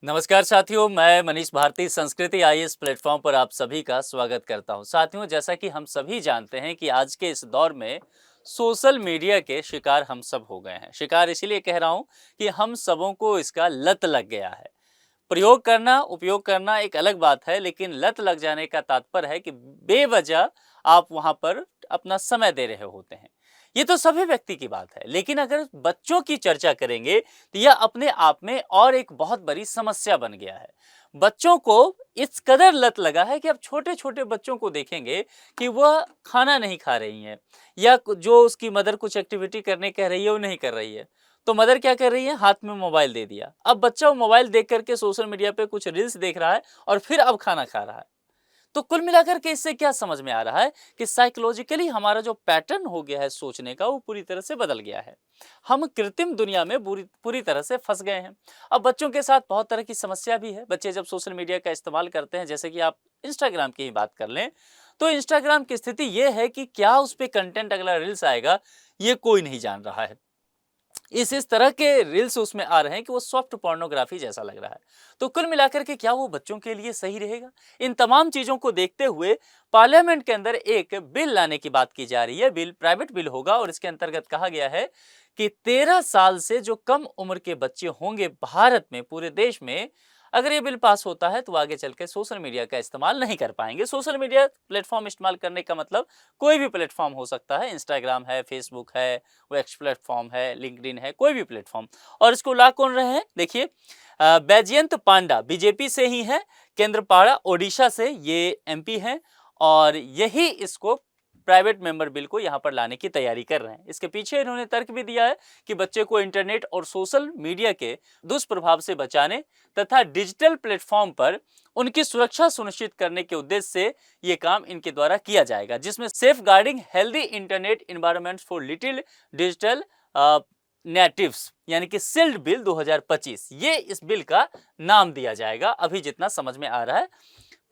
नमस्कार साथियों, मैं मनीष भारती संस्कृति आईएएस प्लेटफॉर्म पर आप सभी का स्वागत करता हूं। साथियों, जैसा कि हम सभी जानते हैं कि आज के इस दौर में सोशल मीडिया के शिकार हम सब हो गए हैं। शिकार इसीलिए कह रहा हूं कि हम सबों को इसका लत लग गया है। प्रयोग करना, उपयोग करना एक अलग बात है, लेकिन लत लग जाने का तात्पर्य है कि बेवजह आप वहां पर अपना समय दे रहे होते हैं। ये तो सभी व्यक्ति की बात है, लेकिन अगर बच्चों की चर्चा करेंगे तो यह अपने आप में और एक बहुत बड़ी समस्या बन गया है। बच्चों को इस कदर लत लगा है कि अब छोटे छोटे बच्चों को देखेंगे कि वह खाना नहीं खा रही हैं, या जो उसकी मदर कुछ एक्टिविटी करने कह रही है वो नहीं कर रही है, तो मदर क्या कर रही है, हाथ में मोबाइल दे दिया। अब बच्चा वो मोबाइल देख करके सोशल मीडिया पे कुछ रील्स देख रहा है और फिर अब खाना खा रहा है। तो कुल मिलाकर के इससे क्या समझ में आ रहा है कि साइकोलॉजिकली हमारा जो पैटर्न हो गया है सोचने का, वो पूरी तरह से बदल गया है। हम कृत्रिम दुनिया में पूरी पूरी तरह से फंस गए हैं। अब बच्चों के साथ बहुत तरह की समस्या भी है। बच्चे जब सोशल मीडिया का इस्तेमाल करते हैं, जैसे कि आप इंस्टाग्राम की ही बात कर लें, तो इंस्टाग्राम की स्थिति ये है कि क्या उस पर कंटेंट अगला रील्स आएगा, ये कोई नहीं जान रहा है। इस तरह के रील्स उसमें आ रहे हैं कि वो सॉफ्ट पोर्नोग्राफी जैसा लग रहा है। तो कुल मिलाकर के क्या वो बच्चों के लिए सही रहेगा? इन तमाम चीजों को देखते हुए पार्लियामेंट के अंदर एक बिल लाने की बात की जा रही है। बिल प्राइवेट बिल होगा और इसके अंतर्गत कहा गया है कि 13 साल से जो कम उम्र के बच्चे होंगे भारत में, पूरे देश में, अगर ये बिल पास होता है तो आगे चल के सोशल मीडिया का इस्तेमाल नहीं कर पाएंगे। सोशल मीडिया प्लेटफॉर्म इस्तेमाल करने का मतलब कोई भी प्लेटफॉर्म हो सकता है। इंस्टाग्राम है, फेसबुक है, वो एक्स प्लेटफॉर्म है, लिंक्डइन है, कोई भी प्लेटफॉर्म। और इसको ला कौन रहे हैं, देखिए, बैजयंत पांडा बीजेपी से ही है, केंद्रपाड़ा ओडिशा से ये एमपी हैं, और यही इसको प्राइवेट मेंबर बिल को यहां पर लाने की तैयारी कर रहे हैं। इसके पीछे इन्होंने तर्क भी दिया है कि बच्चे को इंटरनेट और सोशल मीडिया के दुष्प्रभाव से बचाने तथा डिजिटल प्लेटफॉर्म पर उनकी सुरक्षा सुनिश्चित करने के उद्देश्य से ये काम इनके द्वारा किया जाएगा, जिसमें safeguarding healthy internet environment for little digital natives यानी कि सिल्ड बिल 2025, ये इस बिल का नाम दिया जाएगा अभी जितना समझ में आ रहा है।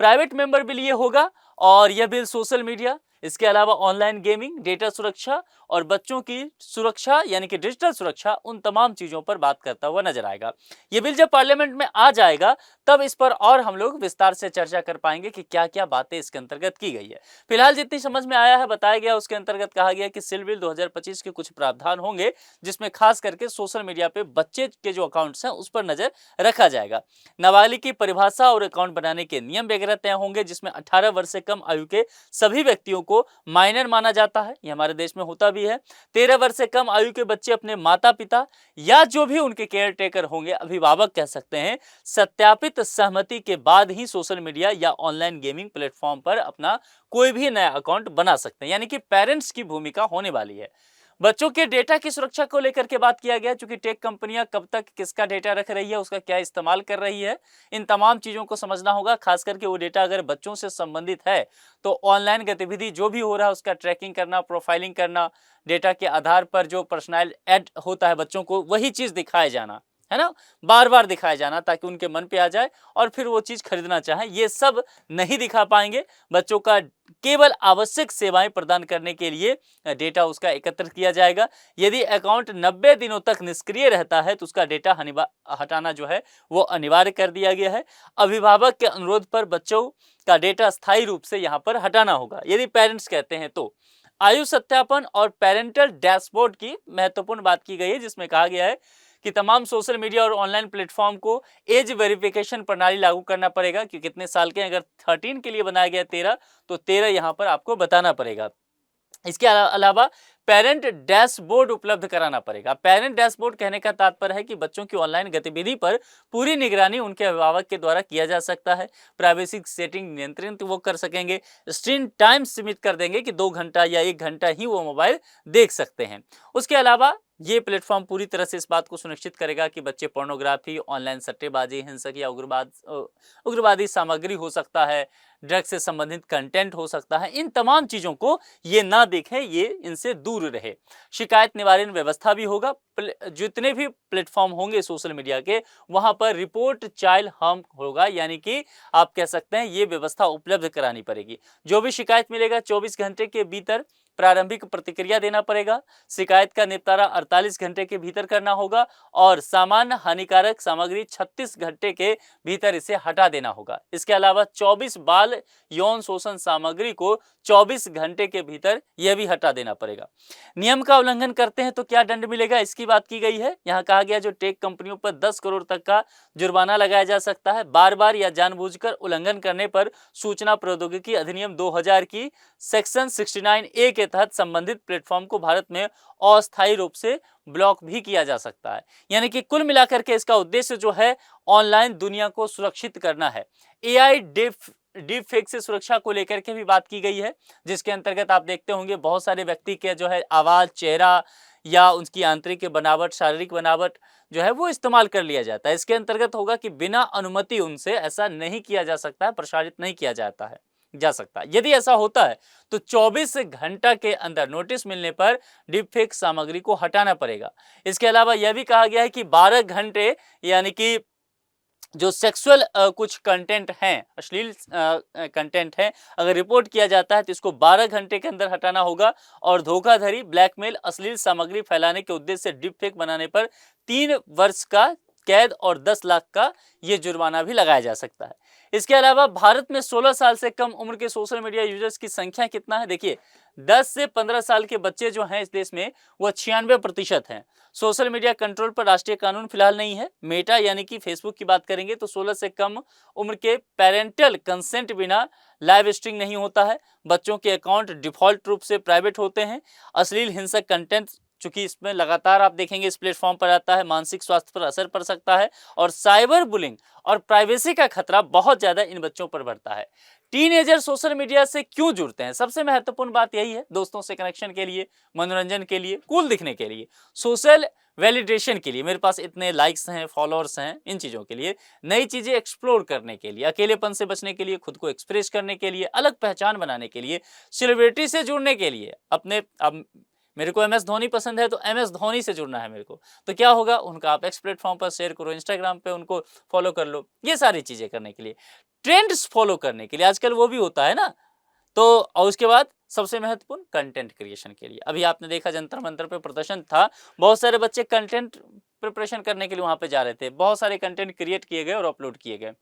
प्राइवेट मेंबर बिल ये होगा, और यह बिल सोशल मीडिया, इसके अलावा ऑनलाइन गेमिंग, डेटा सुरक्षा और बच्चों की सुरक्षा यानी कि डिजिटल सुरक्षा, उन तमाम चीजों पर बात करता हुआ नजर आएगा। यह बिल जब पार्लियामेंट में आ जाएगा तब इस पर और हम लोग विस्तार से चर्चा कर पाएंगे कि क्या क्या बातें इसके अंतर्गत की गई है। फिलहाल जितनी समझ में आया है, बताया गया, उसके अंतर्गत कहा गया कि सिल बिल 2025 के कुछ प्रावधान होंगे जिसमें खास करके सोशल मीडिया पे बच्चे के जो अकाउंट्स हैं उस पर नजर रखा जाएगा। नाबालिग की परिभाषा और अकाउंट बनाने के नियम वगैरह तय होंगे, जिसमें 18 वर्ष से कम आयु के सभी व्यक्तियों को माइनर माना जाता है, ये हमारे देश में होता भी है। 13 वर्ष से कम आयु के बच्चे अपने माता पिता या जो भी उनके केयर टेकर होंगे, अभिभावक कह सकते हैं, सत्यापित सहमति के बाद ही सोशल मीडिया या ऑनलाइन गेमिंग प्लेटफॉर्म पर अपना कोई भी नया अकाउंट बना सकते हैं, यानी कि पेरेंट्स की भूमिका होने वाली है। बच्चों के डेटा की सुरक्षा को लेकर के बात किया गया, क्योंकि टेक कंपनियां कब तक किसका डेटा रख रही है, उसका क्या इस्तेमाल कर रही है, इन तमाम चीजों को समझना होगा। खास करके वो डेटा अगर बच्चों से संबंधित है तो ऑनलाइन गतिविधि जो भी हो रहा है उसका ट्रैकिंग करना, प्रोफाइलिंग करना, डेटा के आधार पर जो पर्सनल ऐड होता है बच्चों को, वही चीज दिखाए जाना है ना, बार बार दिखाया जाना ताकि उनके मन पे आ जाए और फिर वो चीज खरीदना चाहे, ये सब नहीं दिखा पाएंगे। बच्चों का केवल आवश्यक सेवाएं प्रदान करने के लिए डेटा उसका एकत्र किया जाएगा। यदि अकाउंट 90 दिनों तक निष्क्रिय रहता है तो उसका डेटा हटाना जो है वो अनिवार्य कर दिया गया है। अभिभावक के अनुरोध पर बच्चों का डेटा स्थायी रूप से यहाँ पर हटाना होगा यदि पेरेंट्स कहते हैं तो। आयु सत्यापन और पेरेंटल डैशबोर्ड की महत्वपूर्ण बात की गई है, जिसमें कहा गया है कि तमाम सोशल मीडिया और ऑनलाइन प्लेटफॉर्म को एज वेरिफिकेशन प्रणाली लागू करना पड़ेगा कि कितने साल के, अगर 13 के लिए बनाया गया 13, तो 13 यहां पर आपको बताना पड़ेगा। इसके अलावा पेरेंट डैशबोर्ड उपलब्ध कराना पड़ेगा। पेरेंट डैशबोर्ड कहने का तात्पर्य है कि बच्चों की ऑनलाइन गतिविधि पर पूरी निगरानी उनके अभिभावक के द्वारा किया जा सकता है। प्राइवेसी सेटिंग नियंत्रित वो कर सकेंगे। स्क्रीन टाइम सीमित कर देंगे कि 2 घंटा या 1 घंटा ही वो मोबाइल देख सकते हैं। उसके अलावा ये प्लेटफॉर्म पूरी तरह से इस बात को सुनिश्चित करेगा कि बच्चे पोर्नोग्राफी, ऑनलाइन सट्टेबाजी, हिंसक या उग्रवादी सामग्री हो सकता है, ड्रग्स से संबंधित कंटेंट हो सकता है, इन तमाम चीजों को ये ना देखें, ये इनसे दूर रहे। शिकायत निवारण व्यवस्था भी होगा। जितने भी प्लेटफॉर्म होंगे सोशल मीडिया के, वहां पर रिपोर्ट चाइल्ड हार्म होगा, यानी कि आप कह सकते हैं ये व्यवस्था उपलब्ध करानी पड़ेगी। जो भी शिकायत मिलेगा 24 घंटे के भीतर प्रारंभिक प्रतिक्रिया देना पड़ेगा, शिकायत का निपटारा 48 घंटे के भीतर करना होगा और सामान्य हानिकारक सामग्री 36 घंटे के भीतर इसे हटा देना होगा। इसके अलावा 24 बाल यौन शोषण सामग्री को 24 घंटे के भीतर यह भी हटा देना पड़ेगा। नियम का उल्लंघन करते हैं तो क्या दंड मिलेगा, इसकी बात की गई है। यहाँ कहा गया जो टेक कंपनियों पर 10 करोड़ तक का जुर्माना लगाया जा सकता है। बार बार या जानबूझकर उल्लंघन करने पर सूचना प्रौद्योगिकी अधिनियम 2000 की सेक्शन 69A के तहत संबंधित प्लेटफॉर्म को भारत में अस्थायी रूप से ब्लॉक भी किया जा सकता है। यानी कि कुल मिलाकर के इसका उद्देश्य जो है ऑनलाइन दुनिया को सुरक्षित करना है। एआई डीप फेक से सुरक्षा को लेकर के भी बात की गई है, जिसके अंतर्गत आप देखते होंगे बहुत सारे व्यक्ति के जो है आवाज, चेहरा या उनकी आंतरिक बनावट, शारीरिक बनावट जो है वो इस्तेमाल कर लिया जाता है। इसके अंतर्गत होगा कि बिना अनुमति उनसे ऐसा नहीं किया जा सकता है, प्रसारित नहीं किया जा सकता। यदि ऐसा होता है तो 24 घंटा के अंदर नोटिस मिलने पर डीपफेक सामग्री को हटाना पड़ेगा। इसके अलावा यह भी कहा गया है कि 12 घंटे यानी कि जो सेक्सुअल कुछ कंटेंट हैं, अश्लील कंटेंट है, अगर रिपोर्ट किया जाता है तो इसको 12 घंटे के अंदर हटाना होगा और धोखाधड़ी, ब्लैकमेल, अश्लील सामग्री फैलाने के उद्देश्य से डीपफेक बनाने पर 3 वर्ष का कैद और 10 लाख का ये जुर्माना भी लगाया जा सकता है। इसके अलावा भारत में 16 साल से कम उम्र के सोशल मीडिया यूजर्स की संख्या कितना है, देखिए 10 से 15 साल के बच्चे जो हैं इस देश में वो 96% हैं। सोशल मीडिया कंट्रोल पर राष्ट्रीय कानून फिलहाल नहीं है। मेटा यानी कि फेसबुक की बात करेंगे तो 16 से कम उम्र के पेरेंटल कंसेंट बिना लाइव स्ट्रीमिंग नहीं होता है। बच्चों के अकाउंट डिफॉल्ट रूप से प्राइवेट होते हैं। अश्लील हिंसक कंटेंट चूंकि इसमें लगातार आप देखेंगे इस प्लेटफॉर्म पर आता है, मानसिक स्वास्थ्य पर असर पड़ सकता है और साइबर बुलिंग और प्राइवेसी का खतरा बहुत ज्यादा इन बच्चों पर बढ़ता है। टीनेजर सोशल मीडिया से क्यों जुड़ते हैं, सबसे महत्वपूर्ण बात यही है, दोस्तों से कनेक्शन के लिए, मनोरंजन के लिए, कूल दिखने के लिए, सोशल वैलिडेशन के लिए, मेरे पास इतने लाइक्स हैं, फॉलोअर्स हैं, इन चीज़ों के लिए, नई चीज़ें एक्सप्लोर करने के लिए, अकेलेपन से बचने के लिए, खुद को एक्सप्रेस करने के लिए, अलग पहचान बनाने के लिए, सेलिब्रिटी से जुड़ने के लिए, अपने अब मेरे को MS धोनी पसंद है तो MS धोनी से जुड़ना है मेरे को, तो क्या होगा, उनका आप एक्स प्लेटफॉर्म पर शेयर करो, इंस्टाग्राम पे उनको फॉलो कर लो, ये सारी चीज़ें करने के लिए, ट्रेंड्स फॉलो करने के लिए, आजकल वो भी होता है ना। तो और उसके बाद सबसे महत्वपूर्ण कंटेंट क्रिएशन के लिए, अभी आपने देखा जंतर मंतर पे प्रदर्शन था, बहुत सारे बच्चे कंटेंट प्रिपरेशन करने के लिए वहां पे जा रहे थे, बहुत सारे कंटेंट क्रिएट किए गए और अपलोड किए गए।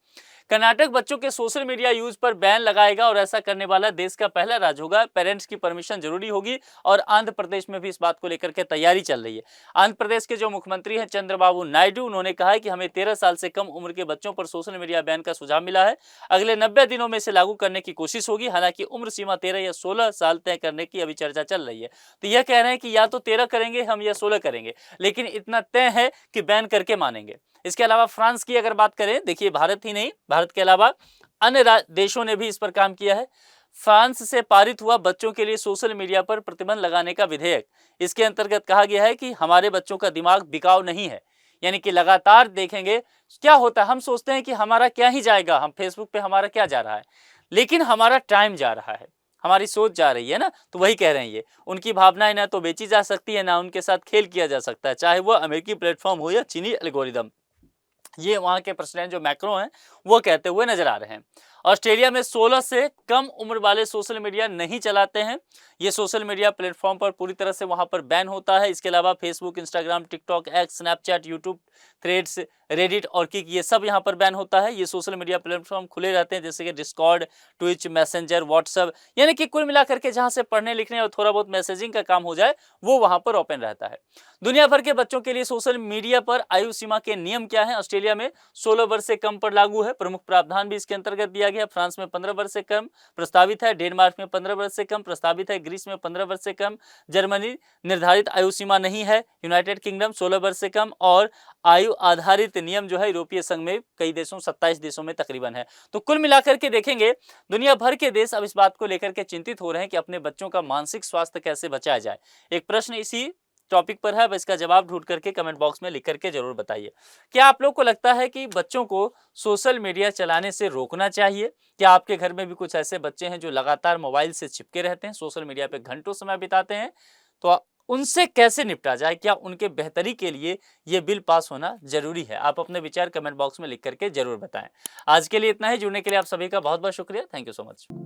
कर्नाटक बच्चों के सोशल मीडिया यूज पर बैन लगाएगा और ऐसा करने वाला देश का पहला राज्य होगा। पेरेंट्स की परमिशन जरूरी होगी और आंध्र प्रदेश में भी इस बात को लेकर के तैयारी चल रही है। आंध्र प्रदेश के जो मुख्यमंत्री हैं चंद्रबाबू नायडू, उन्होंने कहा है कि हमें 13 साल से कम उम्र के बच्चों पर सोशल मीडिया बैन का सुझाव मिला है। अगले 90 दिनों में इसे लागू करने की कोशिश होगी। हालांकि उम्र सीमा 13 या 16 साल तय करने की अभी चर्चा चल रही है। तो यह कह रहे हैं कि या तो 13 करेंगे हम या 16 करेंगे, लेकिन इतना तय है कि बैन करके मानेंगे। इसके अलावा फ्रांस की अगर बात करें, देखिए भारत ही नहीं, भारत के अलावा अन्य देशों ने भी इस पर काम किया है। फ्रांस से पारित हुआ बच्चों के लिए सोशल मीडिया पर प्रतिबंध लगाने का विधेयक। इसके अंतर्गत कहा गया है कि हमारे बच्चों का दिमाग बिकाऊ नहीं है, यानी कि लगातार देखेंगे क्या होता है। हम सोचते हैं कि हमारा क्या ही जाएगा, हम फेसबुक पे हमारा क्या जा रहा है, लेकिन हमारा टाइम जा रहा है, हमारी सोच जा रही है ना। तो वही कह रहे हैं, ये उनकी भावनाएं ना तो बेची जा सकती है, ना उनके साथ खेल किया जा सकता है, चाहे वो अमेरिकी प्लेटफॉर्म हो या चीनी एल्गोरिदम। ये वहां के प्रेसिडेंट जो मैक्रो हैं वो कहते हुए नजर आ रहे हैं। ऑस्ट्रेलिया में 16 से कम उम्र वाले सोशल मीडिया नहीं चलाते हैं। ये सोशल मीडिया प्लेटफॉर्म पर पूरी तरह से वहां पर बैन होता है। इसके अलावा Facebook, Instagram, TikTok, x, Snapchat, YouTube, threads, Reddit और किक, ये सब यहाँ पर बैन होता है। ये सोशल मीडिया प्लेटफॉर्म खुले रहते हैं, जैसे कि डिस्कॉर्ड, ट्विच, मैसेंजर, व्हाट्सएप, यानी कि कुल मिलाकर के जहाँ से पढ़ने लिखने और थोड़ा बहुत मैसेजिंग का काम हो जाए वो वहाँ पर ओपन रहता है। दुनिया भर के बच्चों के लिए सोशल मीडिया पर आयु सीमा के नियम क्या है? ऑस्ट्रेलिया में 16 वर्ष से कम पर लागू है। प्रमुख प्रावधान भी इसके अंतर्गत दिया गया। फ्रांस में 15 वर्ष से कम प्रस्तावित है, डेनमार्क में 15 वर्ष से कम प्रस्तावित है, ग्रीस में 15 वर्ष से कम, जर्मनी निर्धारित आयु सीमा नहीं है, यूनाइटेड किंगडम 16 वर्ष से कम और आयु आधारित नियम जो है यूरोपीय संघ में कई देशों 27 देशों में तकरीबन है। तो कुल मिलाकर के देखेंगे दुनिया भर के देश अब इस बात को लेकर के चिंतित हो रहे हैं कि अपने बच्चों का मानसिक स्वास्थ्य कैसे बचाया जाए। एक प्रश्न इसी टॉपिक पर है, अब इसका जवाब ढूंढ करके कमेंट बॉक्स में लिख करके जरूर बताइए। क्या आप लोग को लगता है कि बच्चों को सोशल मीडिया चलाने से रोकना चाहिए? क्या आपके घर में भी कुछ ऐसे बच्चे हैं जो लगातार मोबाइल से चिपके रहते हैं, सोशल मीडिया पे घंटों समय बिताते हैं? तो उनसे कैसे निपटा जाए? क्या उनके बेहतरी के लिए ये बिल पास होना जरूरी है? आप अपने विचार कमेंट बॉक्स में लिख करके जरूर बताएं। आज के लिए इतना ही। जुड़ने के लिए आप सभी का बहुत बहुत शुक्रिया। Thank you so much.